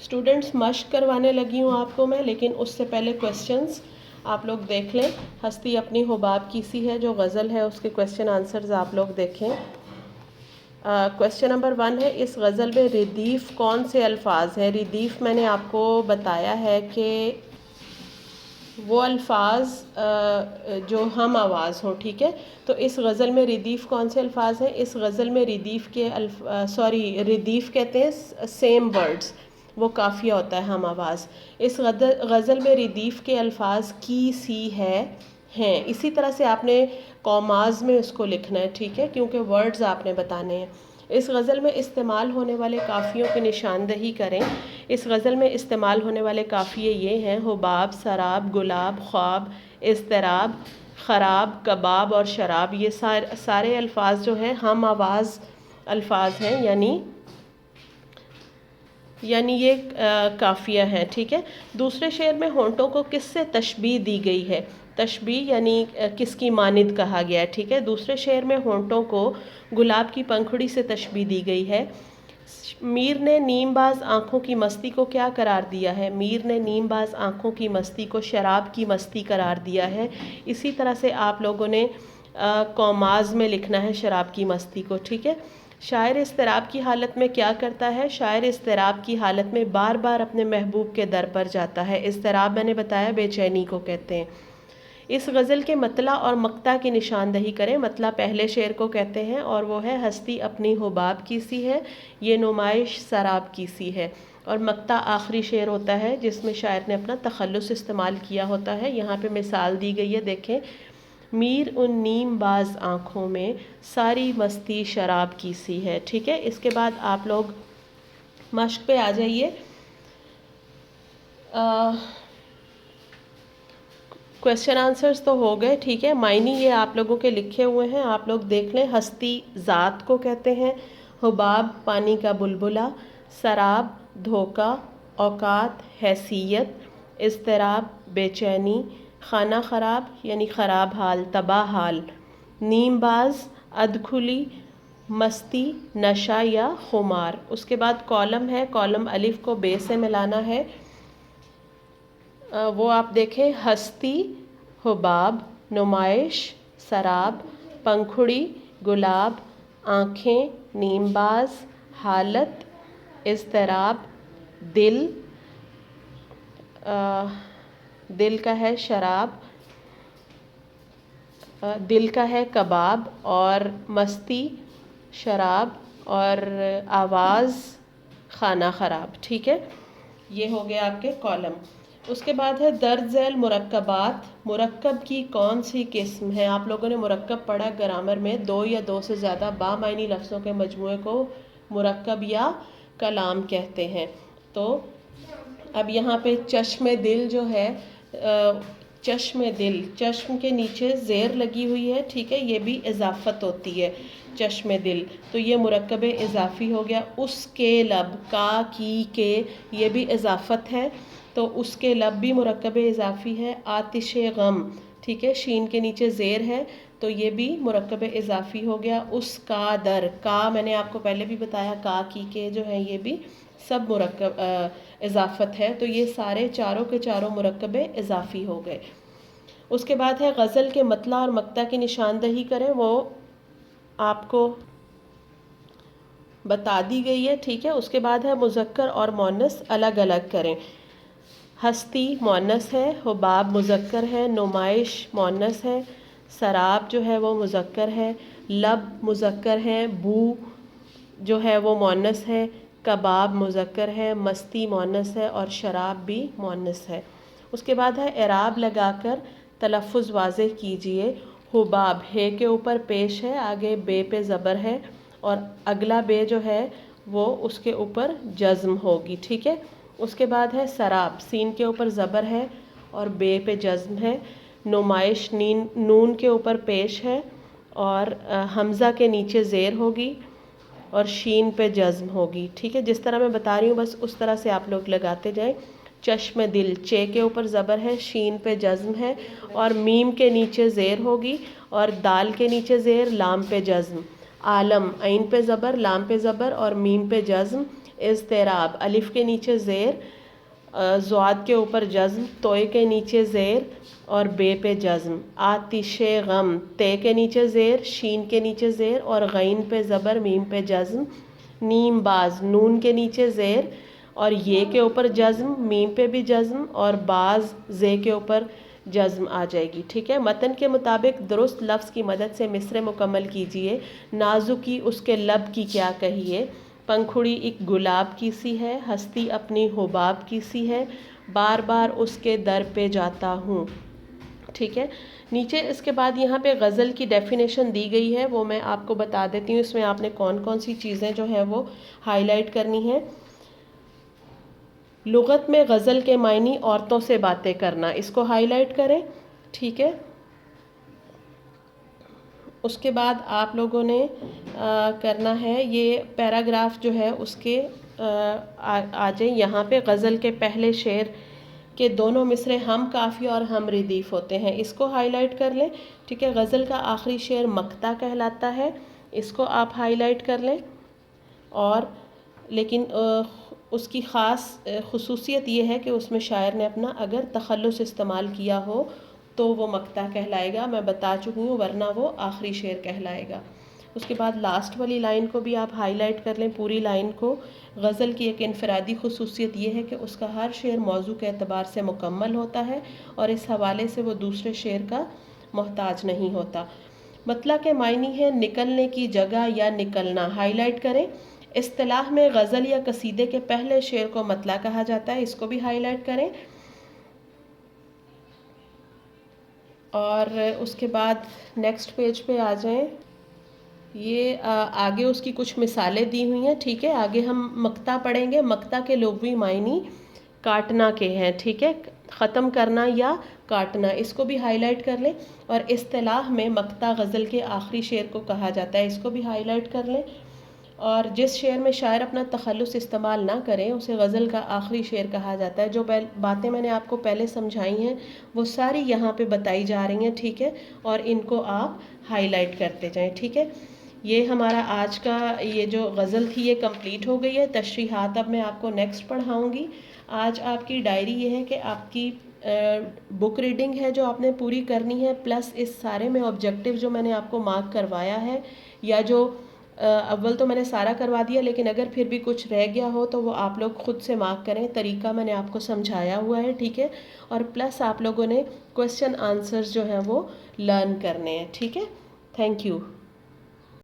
Students मश्क करवाने लगी हूँ आपको मैं, लेकिन उससे पहले क्वेश्चंस आप लोग देख लें। हस्ती अपनी हुबाब की सी है जो गज़ल है, उसके क्वेश्चन आंसर्स आप लोग देखें। क्वेश्चन नंबर 1 है, इस गज़ल में रिदीफ कौन से अल्फाज हैं? रिदीफ मैंने आपको बताया है कि वो अल्फाज जो हम आवाज़ हों, ठीक है। तो इस गज़ल में रिदीफ कौन से अल्फाज हैं? इस गज़ल में रिदीफ के रिदीफ कहते हैं सेम वर्ड्स, वो काफ़िया होता है हम आवाज़। इस गज़ल में रिदीफ के अल्फाज की सी है हैं। इसी तरह से आपने कॉमाज में उसको लिखना है, ठीक है, क्योंकि वर्ड्स आपने बताने हैं। इस गज़ल में इस्तेमाल होने वाले काफ़ियों की निशानदही करें। इस गज़ल में इस्तेमाल होने वाले काफ़िये ये हैं: हुबाब, सराब, गुलाब, ख्वाब, इज़्तिराब, ख़राब, कबाब और शराब। ये सारे अल्फाज जो हैं हम आवाज़ अल्फाज हैं, यानी ये काफ़िया है, ठीक है। दूसरे शेर में होंठों को किससे तशबीह दी गई है? तशबीह यानी किसकी मानिद कहा गया है, ठीक है। दूसरे शेर में होंठों को गुलाब की पंखुड़ी से तशबीह दी गई है। मीर ने नीमबाज आँखों की मस्ती को क्या करार दिया है? मीर ने नीमबाज आँखों की मस्ती को शराब की मस्ती करार दिया है। इसी तरह से आप लोगों ने कॉमाज में लिखना है शराब की मस्ती को, ठीक है। शायर इज़्तिराब की हालत में क्या करता है? शायर इज़्तिराब की हालत में बार बार अपने महबूब के दर पर जाता है। इज़्तिराब मैंने बताया बेचैनी को कहते हैं। इस गज़ल के मतला और मक्ता की निशानदही करें। मतला पहले शेर को कहते हैं और वो है, हस्ती अपनी हुबाब की सी है, ये नुमाइश शराब की सी है। और मक्ता आखिरी शेर होता है जिसमें शायर ने अपना तखल्लुस इस्तेमाल किया होता है। यहाँ पे मिसाल दी गई है, देखें। मीर उन नीम बाज आँखों में सारी मस्ती शराब की सी है, ठीक है। इसके बाद आप लोग मश्क पे आ जाइए। क्वेश्चन आंसर्स तो हो गए, ठीक है। मायनी ये आप लोगों के लिखे हुए हैं, आप लोग देख लें। हस्ती ज़ात को कहते हैं, हुबाब पानी का बुलबुला, सराब धोखा, औकात हैसियत, इज़्तिराब बेचैनी, खाना ख़राब यानी ख़राब हाल, तबाह हाल, नीमबाज अधखुली, मस्ती नशा या खुमार। उसके बाद कॉलम है, कॉलम अलिफ को बे से मिलाना है। वो आप देखें, हस्ती, हुबाब, नुमाइश, सराब, पंखुड़ी, गुलाब, आँखें, नीमबाज, हालत, इज़्तिराब, दिल, दिल का है शराब, दिल का है कबाब, और मस्ती शराब, और आवाज़ खाना ख़राब, ठीक है। ये हो गया आपके कॉलम। उसके बाद है दर्ज झैल मुरक्कबात। मुरक्कब की कौन सी किस्म है? आप लोगों ने मुरक्कब पढ़ा ग्रामर में, दो या दो से ज़्यादा बामायनी लफ्ज़ों के मजमूए को मुरक्कब या कलाम कहते हैं। तो अब यहाँ पे चश्मे दिल जो है, चश्मे दिल, चश्म के नीचे ज़ेर लगी हुई है, ठीक है, ये भी इजाफत होती है, चश्मे दिल, तो ये मुरक्कब इजाफ़ी हो गया। उसके लब, का की के, ये भी इजाफत है, तो उसके लब भी मुरक्कब इजाफ़ी है। आतिश गम, ठीक है, शीन के नीचे ज़ेर है, तो ये भी मुरक्कब इजाफ़ी हो गया। उसका दर, का मैंने आपको पहले भी बताया, का की के जो है ये भी सब मुरक्कब इजाफत है, तो ये सारे चारों के चारों मुरक्कब इजाफ़ी हो गए। उसके बाद है गज़ल के मतला और मक्ता की निशानदही करें, वो आपको बता दी गई है, ठीक है। उसके बाद है मुज़क्कर और मुअन्नस अलग अलग करें। हस्ती मुअन्नस है, हुबाब मुज़क्कर है, नुमाइश मुअन्नस है, सराब जो है वो मुज़क्कर है, लब मुज़क्कर है, बू जो है वो मुअन्नस है, कबाब मुज़क्कर है, मस्ती मुअन्नस है, और शराब भी मुअन्नस है। उसके बाद है एराब लगाकर तलफ़ुज़ वाज़ेह कीजिए। हुबाब हे के ऊपर पेश है, आगे बे पे ज़बर है, और अगला बे जो है वो उसके ऊपर जज़्म होगी, ठीक है। उसके बाद है सराब, सीन के ऊपर ज़बर है और बे पे जज़्म है। नुमाइश, नून के ऊपर पेश है और हमज़ा के नीचे ज़ेर होगी और शीन पे जज़्म होगी, ठीक है। जिस तरह मैं बता रही हूँ बस उस तरह से आप लोग लगाते जाएं। चश्म दिल, चे के ऊपर ज़बर है, शीन पे जज़्म है, और मीम के नीचे ज़ेर होगी, और दाल के नीचे ज़ेर, लाम पे जज़्म। आलम, ऐन पे ज़बर, लाम पे ज़बर और मीम पे जज़्म। اضطراب، الف کے نیچے زیر، ضاد کے اوپر جزم، توئے کے نیچے زیر اور بے پہ جزم، آتش غم، تے کے نیچے زیر، شین کے نیچے زیر اور غین پہ زبر، میم پہ جزم، نیم باز، نون کے نیچے زیر اور یہ کے اوپر جزم، میم پہ بھی جزم اور باز زے کے اوپر جزم آ جائے گی، ٹھیک ہے۔ متن کے مطابق درست لفظ کی مدد سے مصرع مکمل کیجئے۔ نازکی اس کے لب کی کیا کہیے، پنکھڑی ایک گلاب کی سی ہے، ہستی اپنی حباب کی سی ہے، بار بار اس کے در پہ جاتا ہوں، ٹھیک ہے۔ نیچے اس کے بعد یہاں پہ غزل کی ڈیفینیشن دی گئی ہے، وہ میں آپ کو بتا دیتی ہوں، اس میں آپ نے کون کون سی چیزیں جو ہے وہ ہائی لائٹ کرنی ہیں۔ لغت میں غزل کے معنی عورتوں سے باتیں کرنا، اس کو ہائی لائٹ کریں، ٹھیک ہے۔ اس کے بعد آپ لوگوں نے کرنا ہے یہ پیراگراف جو ہے اس کے آ جائیں یہاں پہ، غزل کے پہلے شعر کے دونوں مصرع ہم کافی اور ہم ردیف ہوتے ہیں، اس کو ہائی لائٹ کر لیں، ٹھیک ہے۔ غزل کا آخری شعر مقطع کہلاتا ہے، اس کو آپ ہائی لائٹ کر لیں، اور لیکن اس کی خاص خصوصیت یہ ہے کہ اس میں شاعر نے اپنا اگر تخلص استعمال کیا ہو تو وہ مقطع کہلائے گا، میں بتا چکی ہوں، ورنہ وہ آخری شعر کہلائے گا۔ اس کے بعد لاسٹ والی لائن کو بھی آپ ہائی لائٹ کر لیں، پوری لائن کو۔ غزل کی ایک انفرادی خصوصیت یہ ہے کہ اس کا ہر شعر موضوع کے اعتبار سے مکمل ہوتا ہے اور اس حوالے سے وہ دوسرے شعر کا محتاج نہیں ہوتا۔ مطلع کے معنی ہے نکلنے کی جگہ یا نکلنا، ہائی لائٹ کریں۔ اصطلاح میں غزل یا قصیدے کے پہلے شعر کو مطلع کہا جاتا ہے، اس کو بھی ہائی لائٹ کریں۔ اور اس کے بعد نیکسٹ پیج پہ آ جائیں، یہ آگے اس کی کچھ مثالیں دی ہوئی ہیں، ٹھیک ہے۔ آگے ہم مقطع پڑھیں گے، مقطع کے لغوی معنی کاٹنا کے ہیں، ٹھیک ہے، ختم کرنا یا کاٹنا، اس کو بھی ہائی لائٹ کر لیں۔ اور اصطلاح میں مقطع غزل کے آخری شعر کو کہا جاتا ہے، اس کو بھی ہائی لائٹ کر لیں۔ اور جس شعر میں شاعر اپنا تخلص استعمال نہ کریں اسے غزل کا آخری شعر کہا جاتا ہے۔ جو باتیں میں نے آپ کو پہلے سمجھائی ہیں وہ ساری یہاں پہ بتائی جا رہی ہیں، ٹھیک ہے، اور ان کو آپ ہائی لائٹ کرتے جائیں، ٹھیک ہے۔ یہ ہمارا آج کا یہ جو غزل تھی یہ کمپلیٹ ہو گئی ہے۔ تشریحات اب میں آپ کو نیکسٹ پڑھاؤں گی۔ آج آپ کی ڈائری یہ ہے کہ آپ کی بک ریڈنگ ہے جو آپ نے پوری کرنی ہے، پلس اس سارے میں آبجیکٹیو جو میں نے آپ کو مارک کروایا ہے، یا جو اول تو میں نے سارا کروا دیا لیکن اگر پھر بھی کچھ رہ گیا ہو تو وہ آپ لوگ خود سے مارک کریں، طریقہ میں نے آپ کو سمجھایا ہوا ہے، ٹھیک ہے۔ اور پلس آپ لوگوں نے کویسچن آنسرز جو ہیں وہ لرن کرنے ہیں، ٹھیک ہے۔ Thank you.